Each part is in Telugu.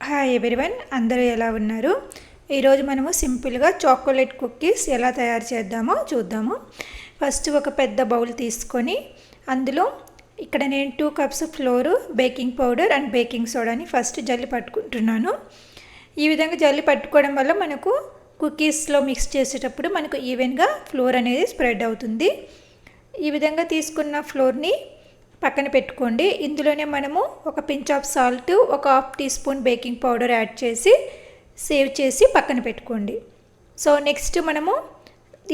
హాయ్ ఎవ్రీవన్, అందరూ ఎలా ఉన్నారు? ఈరోజు మనము సింపుల్గా చాక్లెట్ కుక్కీస్ ఎలా తయారు చేద్దామో చూద్దాము. ఫస్ట్ ఒక పెద్ద బౌల్ తీసుకొని అందులో ఇక్కడ నేను 2 cups flour, baking powder and baking సోడాని ఫస్ట్ జల్లి పట్టుకుంటున్నాను. ఈ విధంగా జల్లి పట్టుకోవడం వల్ల మనకు కుక్కీస్లో మిక్స్ చేసేటప్పుడు మనకు ఈవెన్గా ఫ్లోర్ అనేది స్ప్రెడ్ అవుతుంది. ఈ విధంగా తీసుకున్న ఫ్లోర్ని పక్కన పెట్టుకోండి. ఇందులోనే మనము ఒక పించ్ ఆఫ్ సాల్ట్, ఒక half teaspoon baking powder add చేసి సేవ్ చేసి పక్కన పెట్టుకోండి. సో నెక్స్ట్ మనము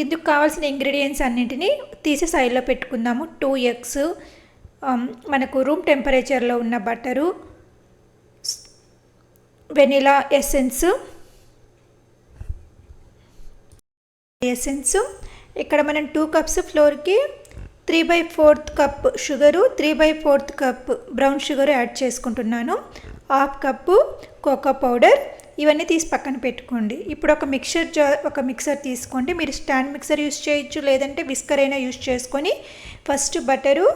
ఇందుకు కావాల్సిన ఇంగ్రీడియంట్స్ అన్నింటినీ తీసి సైడ్లో పెట్టుకుందాము. 2 ఎగ్స్, మనకు రూమ్ టెంపరేచర్లో ఉన్న బటరు, వెనిలా ఎసెన్స్, ఇక్కడ మనం 2 కప్స్ ఫ్లోర్కి 3/4 cup sugar, 3/4 cup brown sugar add చేసుకుంటున్నాను. హాఫ్ కప్పు కోకో పౌడర్, ఇవన్నీ తీసి పక్కన పెట్టుకోండి. ఇప్పుడు ఒక మిక్సర్ తీసుకోండి. మీరు స్టాండ్ మిక్సర్ యూస్ చేయొచ్చు, లేదంటే విస్కర్ అయినా యూస్ చేసుకొని first butter,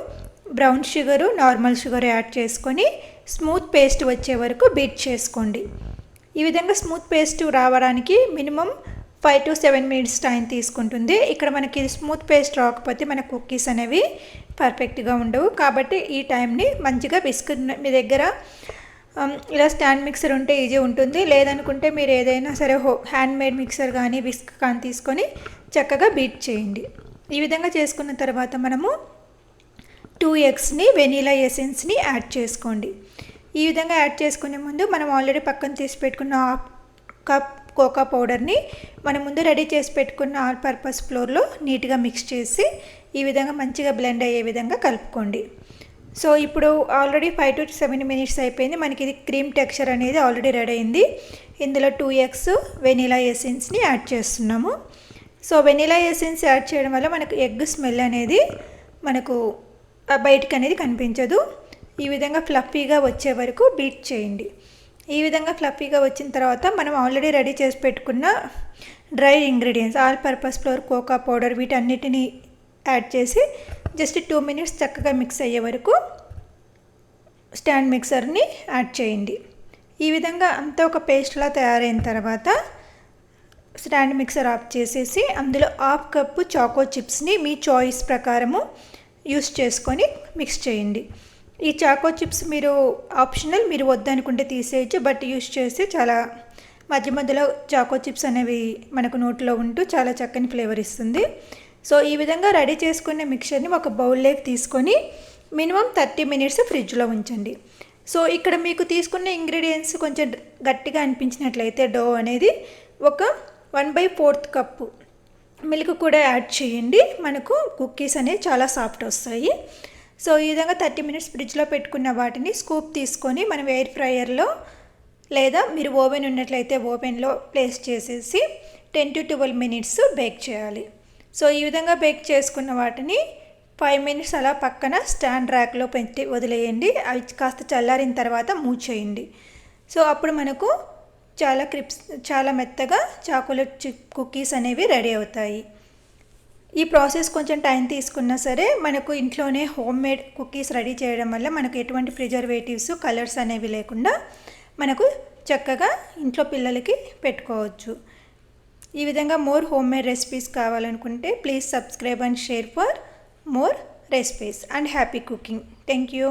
brown sugar, normal sugar add చేసుకొని స్మూత్ పేస్ట్ వచ్చే వరకు బీట్ చేసుకోండి. ఈ విధంగా స్మూత్ పేస్ట్ రావడానికి మినిమం 5 to 7 minutes టైం తీసుకుంటుంది. ఇక్కడ మనకి స్మూత్ పేస్ట్ రాకపోతే మన కుక్కీస్ అనేవి పర్ఫెక్ట్గా ఉండవు. కాబట్టి ఈ టైంని మంచిగా మీ దగ్గర ఇలా స్టాండ్ మిక్సర్ ఉంటే ఈజీ ఉంటుంది. లేదనుకుంటే మీరు ఏదైనా సరే హ్యాండ్ మేడ్ మిక్సర్ కానీ విస్క్ కానీ తీసుకొని చక్కగా బీట్ చేయండి. ఈ విధంగా చేసుకున్న తర్వాత మనము 2 ఎగ్స్ని, వెనీలా ఎసెన్స్ని యాడ్ చేసుకోండి. ఈ విధంగా యాడ్ చేసుకునే ముందు మనం ఆల్రెడీ పక్కన తీసి పెట్టుకున్న హాఫ్ కప్ కోకో పౌడర్ని మనం ముందు రెడీ చేసి పెట్టుకున్న ఆల్ పర్పస్ ఫ్లోర్లో నీట్గా మిక్స్ చేసి ఈ విధంగా మంచిగా బ్లెండ్ అయ్యే విధంగా కలుపుకోండి. సో ఇప్పుడు ఆల్రెడీ 5 to 7 minutes అయిపోయింది. మనకి ఇది క్రీమ్ టెక్స్చర్ అనేది ఆల్రెడీ రెడీ అయింది. ఇందులో 2 ఎగ్స్, వెనీలా ఎసెన్స్ని యాడ్ చేస్తున్నాము. సో వెనీలా ఎసెన్స్ యాడ్ చేయడం వల్ల మనకు ఎగ్ స్మెల్ అనేది మనకు బయటకు అనేది కనిపించదు. ఈ విధంగా ఫ్లఫీగా వచ్చే వరకు బీట్ చేయండి. ఈ విధంగా ఫ్లఫీగా వచ్చిన తర్వాత మనం ఆల్రెడీ రెడీ చేసి పెట్టుకున్న dry ingredients, all purpose flour, cocoa powder, వీటన్నిటిని యాడ్ చేసి జస్ట్ 2 minutes చక్కగా మిక్స్ అయ్యే వరకు స్టాండ్ మిక్సర్ని యాడ్ చేయండి. ఈ విధంగా అంతా ఒక పేస్ట్లా తయారైన తర్వాత స్టాండ్ మిక్సర్ ఆఫ్ చేసేసి అందులో హాఫ్ కప్పు చాకో చిప్స్ని మీ చాయిస్ ప్రకారము యూస్ చేసుకొని మిక్స్ చేయండి. ఈ చాకో చిప్స్ మీరు ఆప్షనల్, మీరు వద్దనుకుంటే తీసేయచ్చు, బట్ యూస్ చేస్తే చాలా మధ్యలో చాకో చిప్స్ అనేవి మనకు నోట్లో ఉంటూ చాలా చక్కని ఫ్లేవర్ ఇస్తుంది. సో ఈ విధంగా రెడీ చేసుకునే మిక్చర్ని ఒక బౌల్లోకి తీసుకొని మినిమం 30 minutes ఫ్రిడ్జ్లో ఉంచండి. సో ఇక్కడ మీకు తీసుకున్న ఇంగ్రీడియంట్స్ కొంచెం గట్టిగా అనిపించినట్లయితే డో అనేది ఒక 1/4 కప్పు మిల్క్ కూడా యాడ్ చేయండి. మనకు కుక్కీస్ అనేవి చాలా సాఫ్ట్ వస్తాయి. సో ఈ విధంగా 30 minutes ఫ్రిడ్జ్లో పెట్టుకున్న వాటిని స్కూప్ తీసుకొని మనం ఎయిర్ ఫ్రైయర్లో లేదా మీరు ఓవెన్ ఉన్నట్లయితే ఓవెన్లో ప్లేస్ చేసేసి 10 to 12 minutes బేక్ చేయాలి. సో ఈ విధంగా బేక్ చేసుకున్న వాటిని 5 minutes అలా పక్కన స్టాండ్ ర్యాక్లో పెట్టి వదిలేయండి. అవి కాస్త చల్లారిన తర్వాత మూవ్ చేయండి. సో అప్పుడు మనకు చాలా మెత్తగా చాక్లెట్ చిప్ కుక్కీస్ అనేవి రెడీ అవుతాయి. ఈ ప్రాసెస్ కొంచెం టైం తీసుకున్నా సరే మనకు ఇంట్లోనే హోమ్ మేడ్ కుక్కీస్ రెడీ చేయడం వల్ల మనకు ఎటువంటి ప్రిజర్వేటివ్స్, కలర్స్ అనేవి లేకుండా మనకు చక్కగా ఇంట్లో పిల్లలకి పెట్టుకోవచ్చు. ఈ విధంగా మోర్ హోమ్ మేడ్ రెసిపీస్ కావాలనుకుంటే please subscribe and share for more recipes and happy cooking. Thank you.